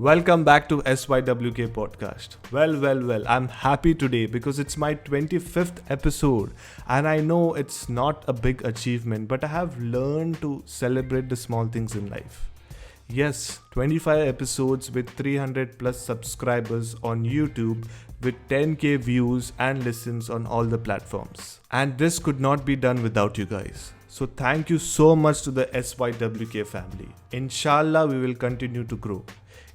Welcome back to SYWK podcast. Well, I'm happy today because it's my 25th episode and I know it's not a big achievement, but I have learned to celebrate the small things in life. Yes, 25 episodes with 300 plus subscribers on YouTube with 10k views and listens on all the platforms. And this could not be done without you guys. So thank you so much to the SYWK family. Inshallah, we will continue to grow.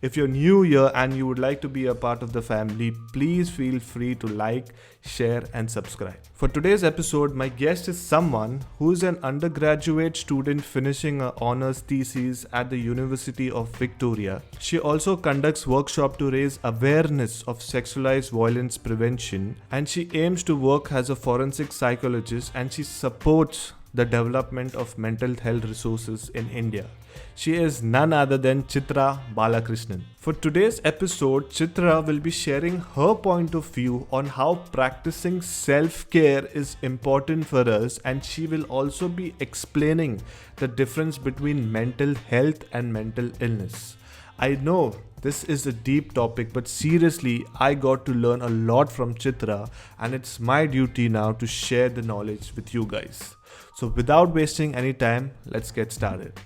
If you're new here and you would like to be a part of the family, please feel free to like, share, and subscribe. For today's episode, my guest is someone who is an undergraduate student finishing her honors thesis at the University of Victoria. She also conducts workshops to raise awareness of sexualized violence prevention, and she aims to work as a forensic psychologist, and she supports the development of mental health resources in India. She is none other than Chitra Balakrishnan. For today's episode, Chitra will be sharing her point of view on how practicing self-care is important for us, and she will also be explaining the difference between mental health and mental illness. I know this is a deep topic, but seriously, I got to learn a lot from Chitra, and it's my duty now to share the knowledge with you guys. So, without wasting any time, let's get started.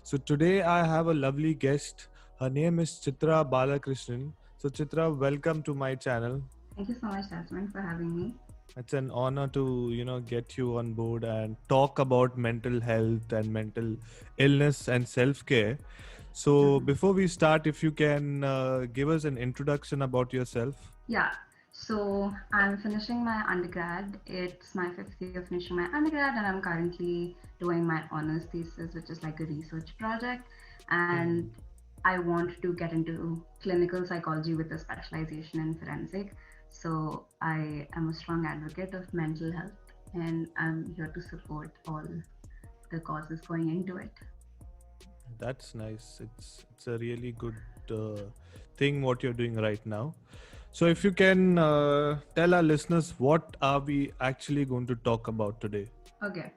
So, today I have a lovely guest. Her name is Chitra Balakrishnan. So, Chitra, welcome to my channel. Thank you so much, Jasmine, for having me. It's an honor to, get you on board and talk about mental health and mental illness and self-care. So before we start, if you can give us an introduction about yourself. Yeah, so I'm finishing my undergrad. It's my fifth year finishing my undergrad, and I'm currently doing my honors thesis, which is like a research project. And I want to get into clinical psychology with a specialization in forensic. So I am a strong advocate of mental health, and I'm here to support all the causes going into it. That's nice. It's a really good thing what you're doing right now. So if you can tell our listeners, what are we actually going to talk about today? Okay,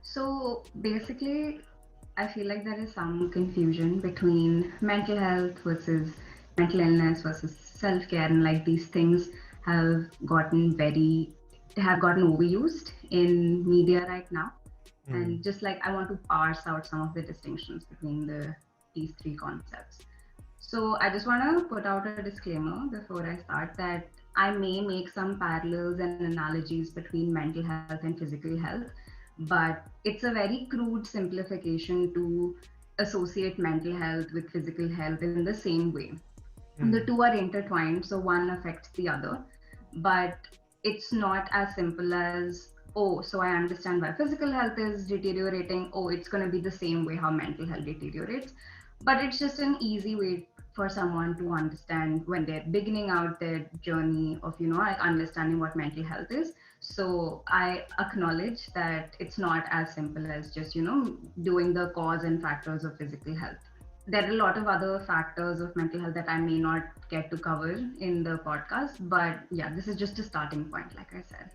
so basically, I feel like there is some confusion between mental health versus mental illness versus self-care, and like these things have gotten overused in media right now. And just like I want to parse out some of the distinctions between these three concepts. So I just want to put out a disclaimer before I start that I may make some parallels and analogies between mental health and physical health, but it's a very crude simplification to associate mental health with physical health in the same way. The two are intertwined, so one affects the other, but it's not as simple as, oh, so I understand why physical health is deteriorating. Oh, it's going to be the same way how mental health deteriorates. But it's just an easy way for someone to understand when they're beginning out their journey of, like understanding what mental health is. So I acknowledge that it's not as simple as just, doing the cause and factors of physical health. There are a lot of other factors of mental health that I may not get to cover in the podcast, but yeah, this is just a starting point, like I said.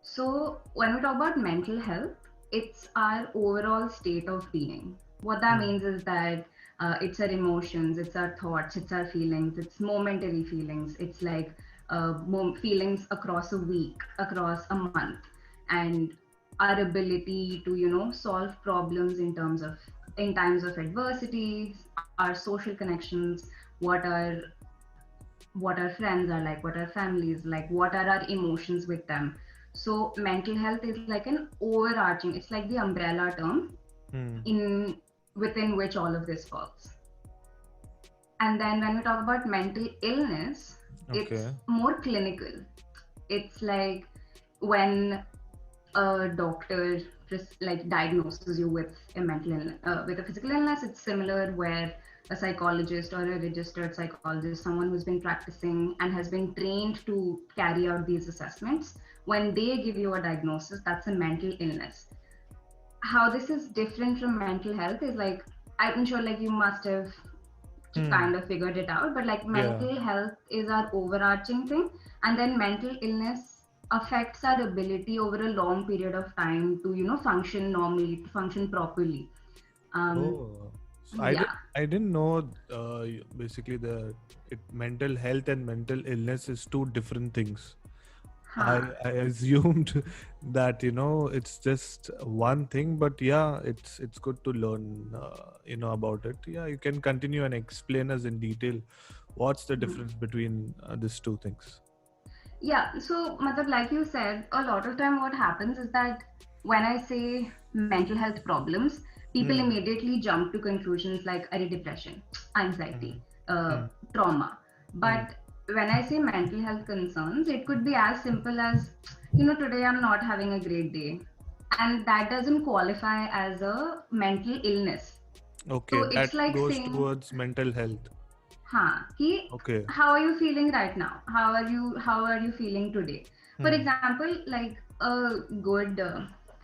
So when we talk about mental health, it's our overall state of being. What that means is that it's our emotions, it's our thoughts, it's our feelings, it's momentary feelings. It's like feelings across a week, across a month, and our ability to, solve problems in times of adversity, our social connections, what our friends are like, what our families like, what are our emotions with them. So mental health is like an overarching, it's like the umbrella term in within which all of this falls. And then when we talk about mental illness, it's more clinical. It's like when a doctor just like diagnoses you with a mental illness, with a physical illness. It's similar where a psychologist or a registered psychologist, someone who's been practicing and has been trained to carry out these assessments, when they give you a diagnosis, that's a mental illness. How this is different from mental health is like, I'm sure like you must have kind of figured it out, but like mental health is our overarching thing, and then mental illness affects our ability over a long period of time to, function normally, to function properly. Um, Oh, so yeah. I didn't know basically mental health and mental illness is two different things. Huh. I assumed that it's just one thing, but yeah, it's good to learn about it. Yeah, you can continue and explain us in detail what's the Hmm. difference between these two things. Yeah, so matlab, like you said, a lot of time what happens is that when I say mental health problems, people Hmm. immediately jump to conclusions like depression, Hmm. anxiety, Hmm. trauma. Hmm. But when I say mental health concerns, it could be as simple as, today I'm not having a great day. And that doesn't qualify as a mental illness. Okay, So it's that like goes saying, towards mental health. कि Okay. how are you feeling right now? How are you feeling today? For Hmm. example, like a good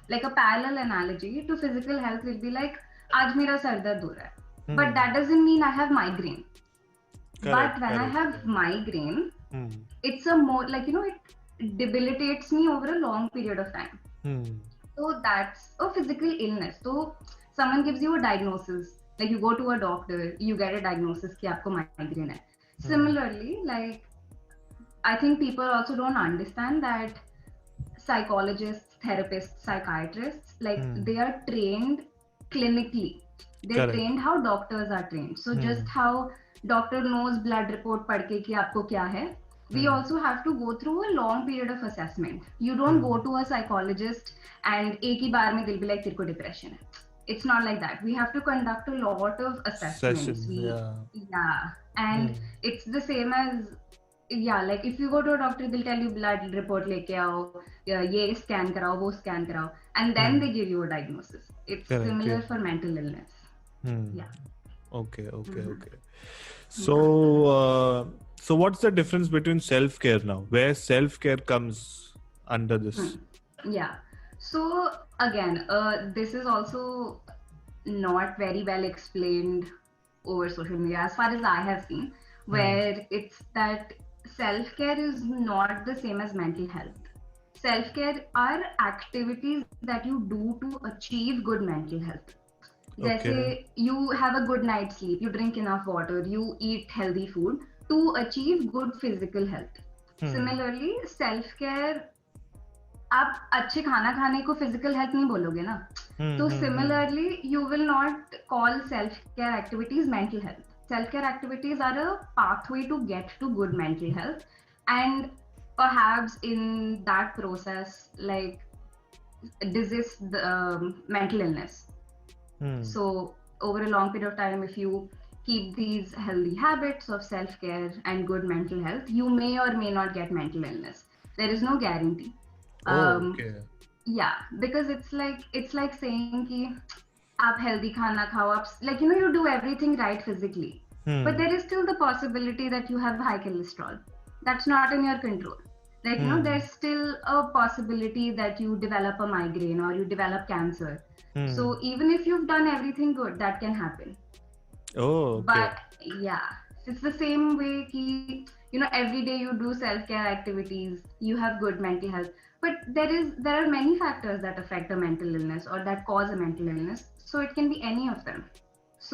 like a parallel analogy to physical health will be like आज मेरा sir दर्द हो रहा है, but Hmm. that doesn't mean I have migraine. Correct. But when I Correct. have Yeah. migraine, Hmm. it's a more like it debilitates me over a long period of time. Hmm. So that's a physical illness. So someone gives you a diagnosis, like you go to a doctor, you get a diagnosis कि आपको migraine है. Hmm. Similarly, like I think people also don't understand that psychologists, therapists, psychiatrists, like Hmm. they are trained clinically. They're Correct. trained how doctors are trained. So just Hmm. how doctor knows blood report पढ़ के कि आपको क्या है, we Hmm. also have to go through a long period of assessment. You don't go Hmm. to a psychologist and एक ही बार में they'll be like तेरे को depression है. It's not like that. We have to conduct a lot of assessments. Session. Yeah. Yeah, and Hmm. it's the same as, yeah, like if you go to a doctor, they'll tell you blood report लेके आओ, ये scan कराओ, वो scan कराओ, and then Hmm. they give you a diagnosis. It's Correct. similar Yeah. for mental illness. Hmm. Yeah. Okay. Okay. Mhm. Okay. So, Yeah. so what's the difference between self-care now? Where self-care comes under Hmm. this? Yeah. So again, this is also not very well explained over social media as far as I have seen, Hmm. where it's that self care is not the same as mental health. Self care are activities that you do to achieve good mental health. जैसे Okay. you have a good night's sleep, you drink enough water, you eat healthy food to achieve good physical health. Hmm. Similarly, self care, आप अच्छे खाना खाने को physical health नहीं बोलोगे ना. Hmm. So Hmm. Hmm. similarly, you will not call self-care activities mental health. Self-care activities are a pathway to get to good mental health, and perhaps in that process, like disease the mental illness. Hmm. So over a long period of time, if you keep these healthy habits of self-care and good mental health, you may or may not get mental illness. There is no guarantee. Oh, Um, okay. yeah, because it's like saying कि आप healthy खाना खाओ, आप like you do everything right physically, but Hmm. there is still the possibility that you have high cholesterol. That's not in your control. Like Hmm. there's still a possibility that you develop a migraine or you develop cancer. Hmm. So even if you've done everything good, that can happen. Oh, okay. But yeah, it's the same way कि every day you do self-care activities, you have good mental health. But there are many factors that affect a mental illness or that cause a mental illness. So it can be any of them.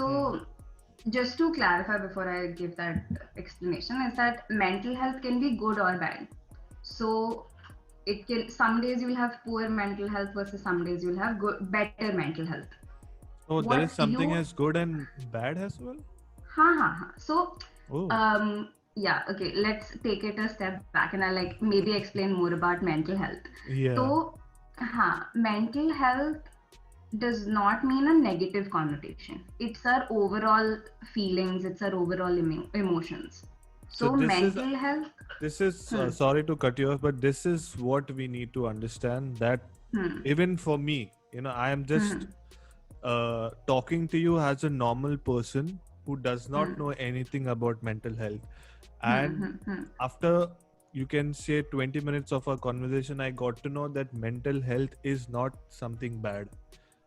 Hmm. So just to clarify before I give that explanation, is that mental health can be good or bad. So it can, some days you'll have poor mental health versus some days you'll have good better mental health. Oh, there is What something you as good and bad as well. So, Oh. yeah, okay, let's take it a step back and I like maybe explain more about mental health. Yeah. So, mental health does not mean a negative connotation. It's our overall feelings, it's our overall emotions. So So, mental health, this is hmm, sorry to cut you off, but this is what we need to understand that hmm, even for me, I am just hmm, talking to you as a normal person who does not hmm, know anything about mental health. hmm, And hmm, hmm, after you can say 20 minutes of our conversation, I got to know that mental health is not something bad.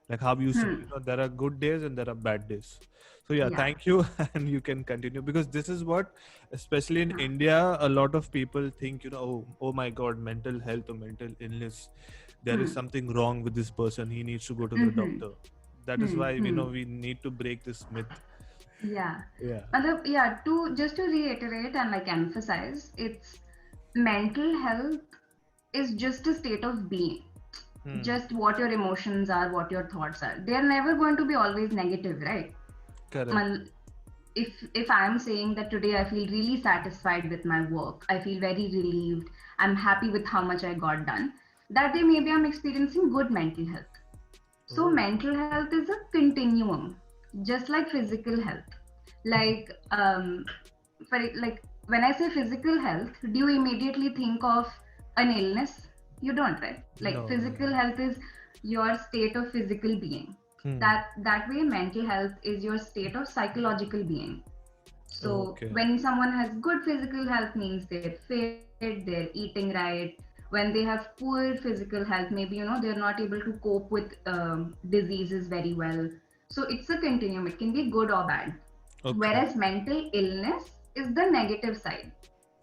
Like how you said, Hmm. there are good days and there are bad days. So yeah, Yeah. thank you, and you can continue, because this is what, especially in Huh. India, a lot of people think, oh my God, mental health or mental illness, there is Hmm. something wrong with this person. He needs to go to the Mm-hmm. doctor. That is Hmm. why Hmm. we need to break this myth. Yeah. Yeah. Yeah, to just to reiterate and like emphasize, it's mental health is just a state of being. Hmm. Just what your emotions are, what your thoughts are. They're never going to be always negative, right? Correct. Mal- if I'm saying that today I feel really satisfied with my work, I feel very relieved, I'm happy with how much I got done, that day maybe I'm experiencing good mental health. So Oh. mental health is a continuum, just like physical health. Like like when I say physical health, do you immediately think of an illness? You don't, right? Like No, physical no. health is your state of physical being. Hmm. That way, mental health is your state of psychological being. So Okay. when someone has good physical health means they're fit, they're eating right. When they have poor physical health, maybe they're not able to cope with diseases very well. So it's a continuum. It can be good or bad. Okay. Whereas mental illness is the negative side.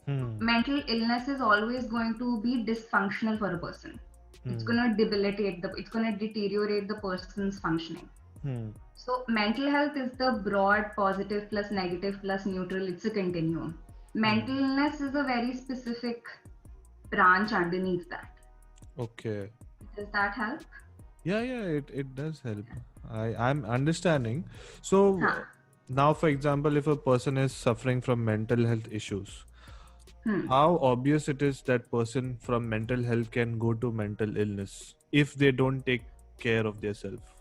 Hmm. Mental illness is always going to be dysfunctional for a person. It's Hmm. going to debilitate it's going to deteriorate the person's functioning. Hmm. So mental health is the broad positive plus negative plus neutral. It's a continuum. Hmm. Mental illness is a very specific branch underneath that. Okay. Does that help? Yeah, yeah, it does help. I'm understanding. So Huh. now, for example, if a person is suffering from mental health issues, Hmm. how obvious it is that person from mental health can go to mental illness if they don't take care of themselves?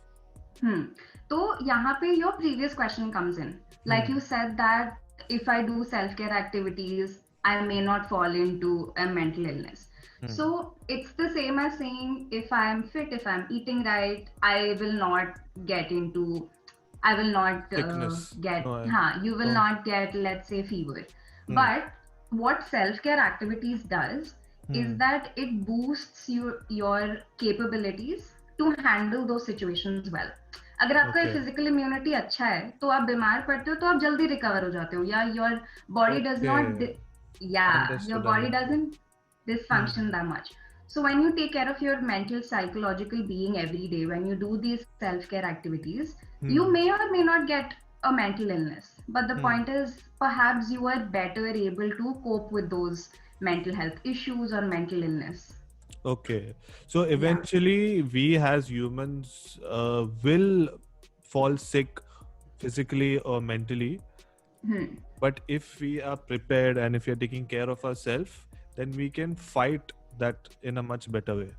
Hmm. So यहाँ पे your previous question comes in. Like Hmm. you said that if I do self-care activities, I may not fall into a mental illness. Hmm. So it's the same as saying if I'm fit, if I'm eating right, I will not get into, I will not Sickness. get, No. you will No. not get, let's say, fever. Hmm. But what self-care activities does is Hmm. that it boosts your capabilities to handle those situations well. अगर आपका Okay. Physical immunity अच्छा है तो आप बीमार पड़ते हो तो आप जल्दी रिकवर हो जाते हो या your body does not Okay. या your Understood. Body Understood. Doesn't Hmm. dysfunction that much. So when you take care of your mental psychological being every day, when you do these self-care activities, you Hmm. may or may not get a mental illness. But the Hmm. point is perhaps you are better able to cope with those mental health issues or mental illness. Okay. So Yeah. eventually, we as humans will fall sick physically or mentally. Hmm. But if we are prepared and if we are taking care of ourselves, then we can fight that in a much better way.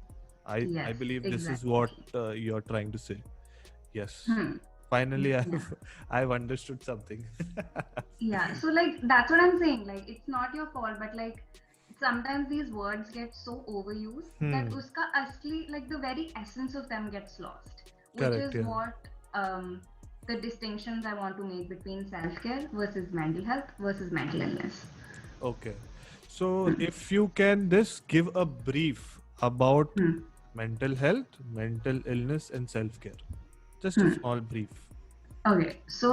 I Yes, believe this is what exactly. you're trying to say. Yes. Hmm. Finally, Yeah. I've understood something. Yeah, so like that's what I'm saying. Like it's not your fault, but like sometimes these words get so overused that Hmm. uska asli, like the very essence of them gets lost, which Correct. is Yeah. what the distinctions I want to make between self-care versus mental health versus mental illness. Okay. So if you can just give a brief about Hmm. mental health, mental illness, and self care. Just a Hmm. small brief. Okay, so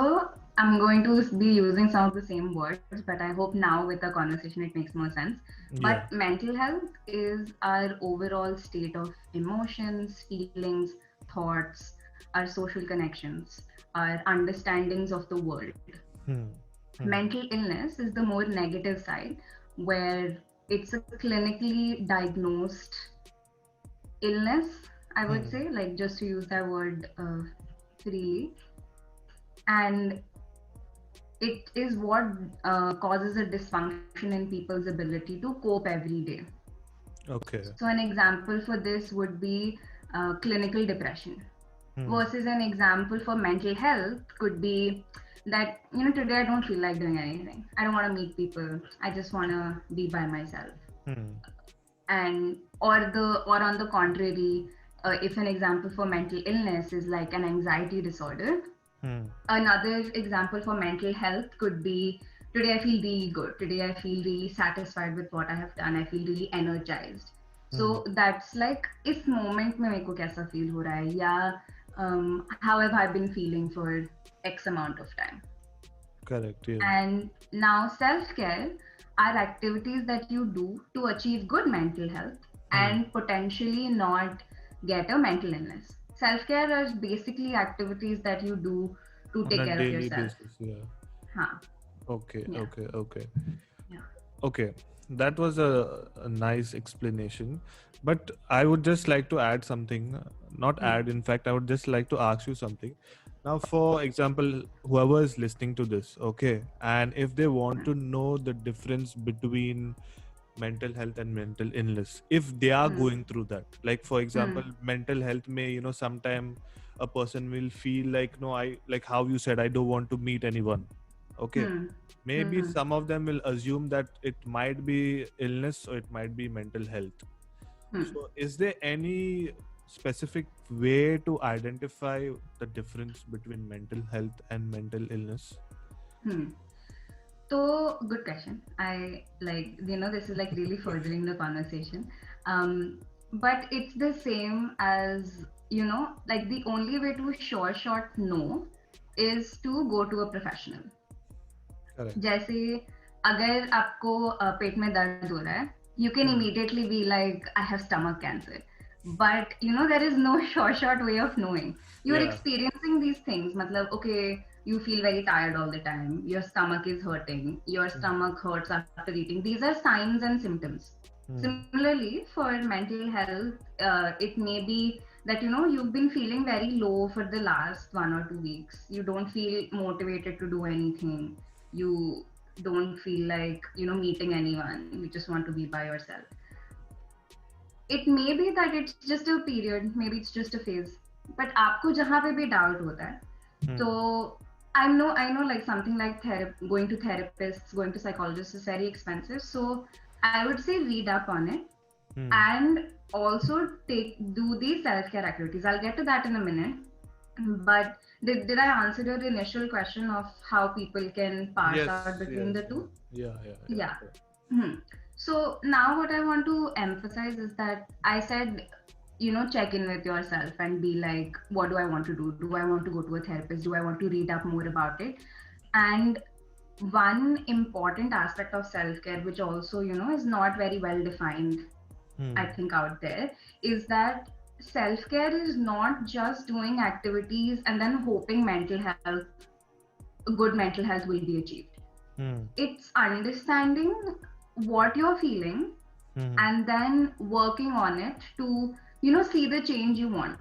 I'm going to be using some of the same words, but I hope now with the conversation it makes more sense. Yeah. But mental health is our overall state of emotions, feelings, thoughts, our social connections, our understandings of the world. Hmm. Hmm. Mental illness is the more negative side, where it's a clinically diagnosed illness, I would Hmm. say, like just to use that word freely. And it is what causes a dysfunction in people's ability to cope every day. Okay. So, an example for this would be clinical depression, Hmm. versus an example for mental health could be that, today I don't feel like doing anything. I don't want to meet people. I just want to be by myself. Hmm. And or on the contrary, if an example for mental illness is like an anxiety disorder, Hmm. another example for mental health could be today I feel really good. Today I feel really satisfied with what I have done. I feel really energized. Hmm. So that's like इस moment में मेरे को कैसा feel हो रहा है या how have I been feeling for X amount of time. Correct. Yeah. And now self-care are activities that you do to achieve good mental health and potentially not get a mental illness. Self-care is basically activities that you do to On take a care of daily yourself. basis. Yeah. Huh. Okay. Yeah. Okay. Okay. Yeah. Okay, that was a nice explanation. But I would just like to add something. Not Hmm. add, in fact, I would just like to ask you something. Now, for example, whoever is listening to this, okay, and if they want to know the difference between mental health and mental illness, if they are Hmm. going through that, like for Hmm. example, mental health may, sometime a person will feel like, no, I like how you said, I don't want to meet anyone. Okay, Hmm. maybe Hmm. some of them will assume that it might be illness or it might be mental health. Hmm. So is there any specific way to identify the difference between mental health and mental illness? Hmm. So, good question. I like, this is like really furthering the conversation. But it's the same as, like the only way to short know is to go to a professional. Correct. जैसे अगर आपको पेट में दर्द हो रहा है, you can Hmm. immediately be like, I have stomach cancer. But there is no short way of knowing. You're Yeah. experiencing these things. Matlab, okay, you feel very tired all the time. Your stomach is hurting. Your Hmm. stomach hurts after eating. These are signs and symptoms. Hmm. Similarly, for mental health, it may be that you've been feeling very low for the last 1 or 2 weeks. You don't feel motivated to do anything. You don't feel like meeting anyone. You just want to be by yourself. It may be that it's just a period, maybe it's just a phase, but आपको जहाँ पे भी doubt होता है, Hmm. so I know like something like going to therapists, going to psychologists is very expensive. So I would say read up on it Hmm. and also do these self-care activities. I'll get to that in a minute. But did I answer your initial question of how people can parse Yes. out between Yes. the two? Yeah. Yeah. Yeah. Yeah. Yeah. Hmm. So now what I want to emphasize is that I said, check in with yourself and be like, what do I want to do? Do I want to go to a therapist? Do I want to read up more about it? And one important aspect of self-care, which also, is not very well defined, Hmm. I think, out there, is that self-care is not just doing activities and then hoping good mental health will be achieved. Hmm. It's understanding what you're feeling Hmm. and then working on it to see the change you want.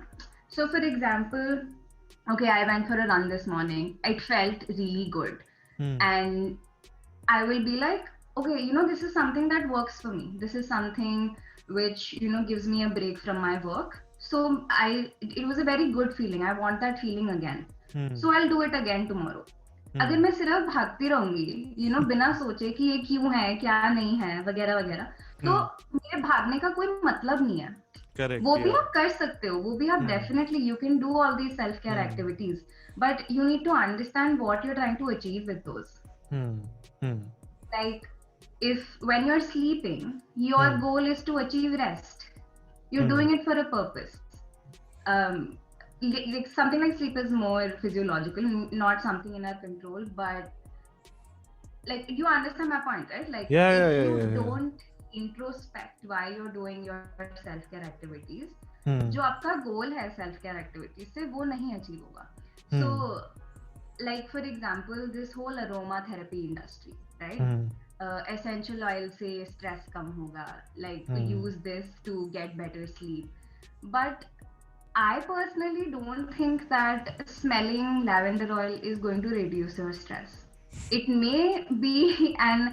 So for example, okay, I went for a run this morning, it felt really good, Hmm. and I will be like, okay, this is something that works for me. This is something which, gives me a break from my work. So it was a very good feeling. I want that feeling again. Hmm. So I'll do it again tomorrow. अगर मैं सिर्फ भागती रहूंगी बिना सोचे कि ये क्यों है क्या नहीं है वगैरह वगैरह, तो मेरे भागने का कोई मतलब नहीं है. Correct. वो भी Yeah. आप कर सकते हो, वो भी आप definitely you can do all these self care activities, but you need to understand what you're trying to achieve with those. Hmm. Hmm. Like if when you're sleeping, your goal is to achieve rest, you're doing it for a purpose. um like something like sleep is more physiological, not something in our control, but like you understand my point, right? Like Yeah. if Yeah. Yeah. you Yeah. Yeah. don't introspect why you're doing your self care activities, Hmm. जो आपका गोल है self care activities से वो नहीं achieve होगा. So like for example, this whole aromatherapy industry, right? Essential oil से stress कम होगा, like use this to get better sleep, but I personally don't think that smelling lavender oil is going to reduce your stress. It may be an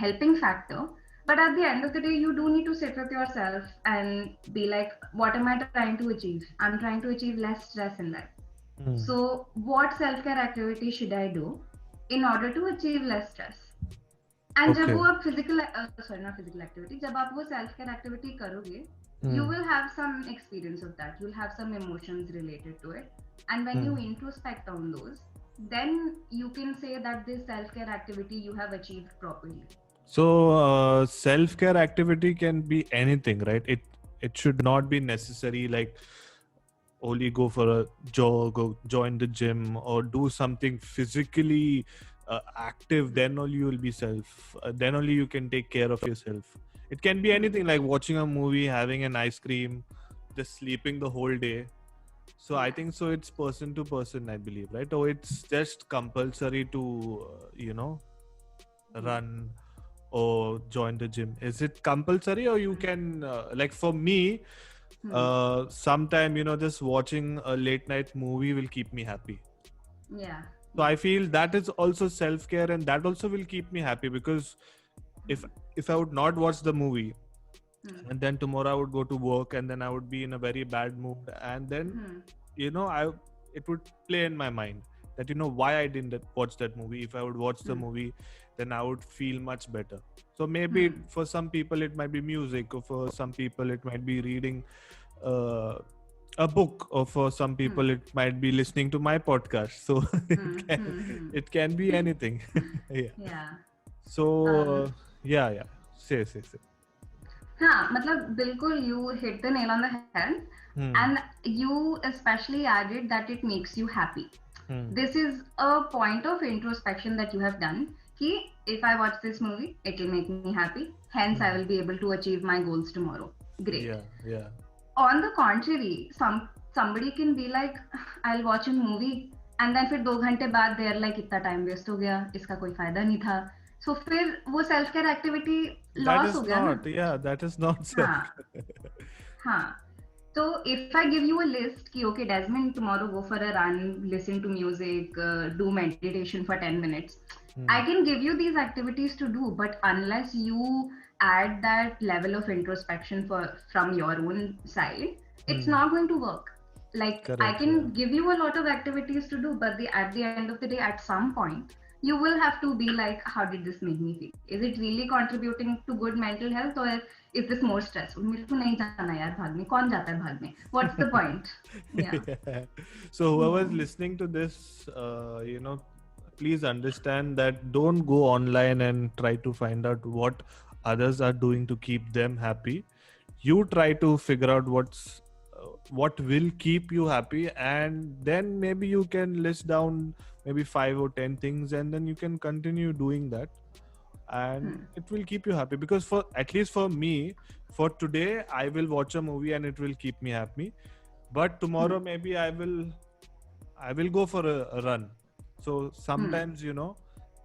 helping factor, but at the end of the day, you do need to sit with yourself and be like, what am I trying to achieve? I'm trying to achieve less stress in life. So, what self care activity should I do in order to achieve less stress? And जब वो आप not physical activity, जब आप वो self care activity करोगे, you will have some experience of that. You'll have some emotions related to it. And when you introspect on those, then you can say that this self-care activity you have achieved properly. So self-care activity can be anything, right? It should not be necessary like only go for a jog or join the gym or do something physically active, then only you will be then only you can take care of yourself. It can be anything like watching a movie, having an ice cream, just sleeping the whole day. So I think so it's person to person, I believe, right? Or it's just compulsory to run or join the gym. Is it compulsory, or you can like for me, sometime just watching a late night movie will keep me happy. Yeah. So I feel that is also self care, and that also will keep me happy, because if I would not watch the movie, and then tomorrow I would go to work, and then I would be in a very bad mood, and then I it would play in my mind that why I didn't watch that movie. If I would watch the movie, then I would feel much better. So maybe for some people it might be music, or for some people it might be reading a book, or for some people it might be listening to my podcast. So it can be anything. Yeah. So yeah, say. हाँ मतलब बिल्कुल you hit the nail on the head, and you especially added that it makes you happy. This is a point of introspection that you have done. कि if I watch this movie, it will make me happy. Hence, I will be able to achieve my goals tomorrow. Great. Yeah. On the contrary, somebody can be like, I'll watch a movie, and then फिर 2 घंटे बाद they are like इतना time waste हो गया, इसका कोई फायदा नहीं था. So फिर वो self care activity loss हो गया ना. Yeah, that is not self. हाँ. So if I give you a list कि okay Desmond, tomorrow go for a run, listen to music, do meditation for 10 minutes. I can give you these activities to do, but unless you add that level of introspection from your own side, it's not going to work. Like correct, I can give you a lot of activities to do, but at the end of the day, at some point, you will have to be like, how did this make me feel? Is it really contributing to good mental health, or is this more stressful? मेरे को नहीं जाना यार भाग में. कौन जाता है भाग में? What's the point? Yeah. So whoever is listening to this, please understand that don't go online and try to find out what others are doing to keep them happy. You try to figure out what will keep you happy, and then maybe you can list down maybe 5 or 10 things, and then you can continue doing that, and it will keep you happy. Because for at least for me, for today, I will watch a movie and it will keep me happy, but tomorrow maybe I will go for a run. So sometimes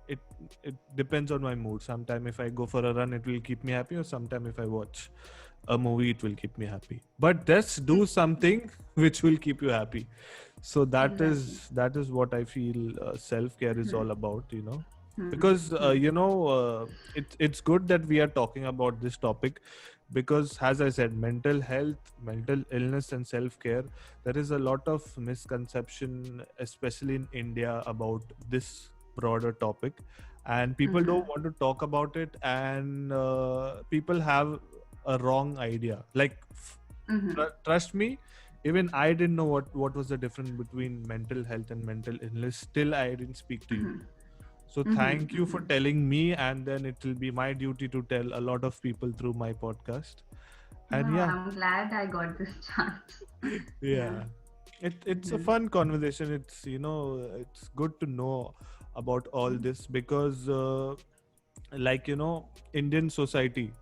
it depends on my mood. Sometimes if I go for a run, it will keep me happy, or sometimes if I watch a movie, it will keep me happy. But just do something which will keep you happy. So that is what I feel self-care is all about, because it's good that we are talking about this topic, because as I said, mental health, mental illness and self-care, there is a lot of misconception, especially in India, about this broader topic, and people don't want to talk about it, and people have a wrong idea. Like trust me, even I didn't know what was the difference between mental health and mental illness till I didn't speak to you. So thank you for telling me, and then it will be my duty to tell a lot of people through my podcast. And I'm glad I got this chance. Yeah. It's a fun conversation. It's it's good to know about all this, because Indian society,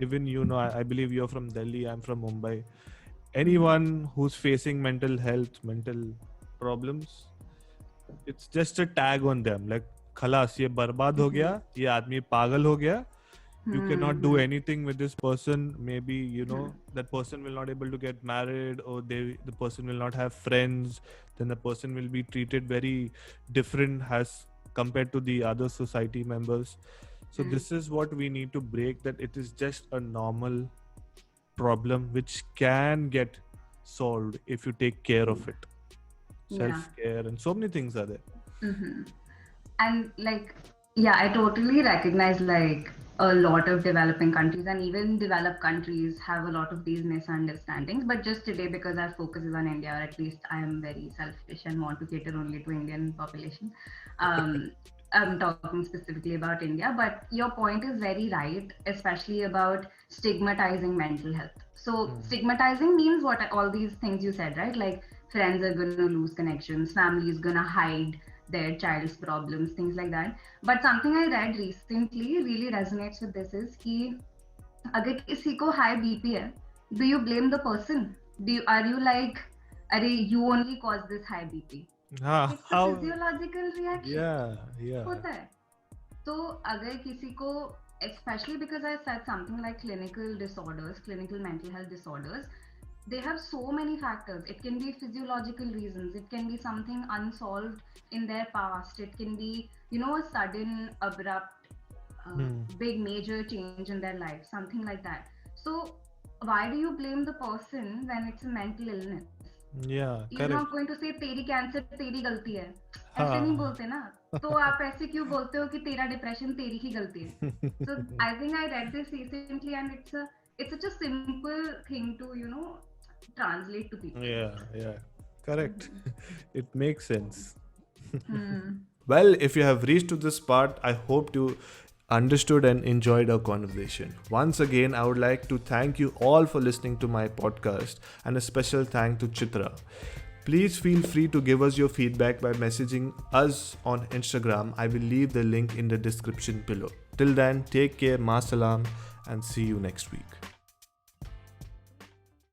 even I believe you're from Delhi, I'm from Mumbai. Anyone who's facing mental health, mental problems, it's just a tag on them, like खलास ये बर्बाद हो गया, ये आदमी पागल हो गया. You cannot do anything with this person. Maybe that person will not able to get married, or the person will not have friends. Then the person will be treated very different as compared to the other society members. So this is what we need to break, that it is just a normal problem which can get solved if you take care of it. Self-care and so many things are there. And I totally recognize a lot of developing countries and even developed countries have a lot of these misunderstandings. But just today, because our focus is on India, or at least I am very selfish and want to cater only to Indian population. I'm talking specifically about India, but your point is very right, especially about stigmatizing mental health. So, stigmatizing means what all these things you said, right? Like friends are going to lose connections, family is going to hide their child's problems, things like that. But something I read recently really resonates with this is कि अगर किसी को high BP है, do you blame the person? Are you like, अरे you only caused this high BP? It's a how? physiological reaction. Yeah. होता है. तो अगर किसी को, especially because I said something like clinical disorders, clinical mental health disorders, they have so many factors. It can be physiological reasons, it can be something unsolved in their past, it can be, a sudden, abrupt, big major change in their life, something like that. So why do you blame the person when it's a mental illness? Yeah, You're correct. not going to say तेरी cancer तेरी गलती है, ऐसे नहीं बोलते ना. तो आप ऐसे क्यों बोलते हो कि तेरा डिप्रेशन तेरी ही गलती है? So I think I read this recently, and it's such a simple thing to translate to people. Yeah, correct. It makes sense. Hmm. Well, if you have reached to this part, I hope you understood and enjoyed our conversation. Once again, I would like to thank you all for listening to my podcast, and a special thank to Chitra. Please feel free to give us your feedback by messaging us on Instagram. I will leave the link in the description below. Till then, take care, ma salam, and see you next week.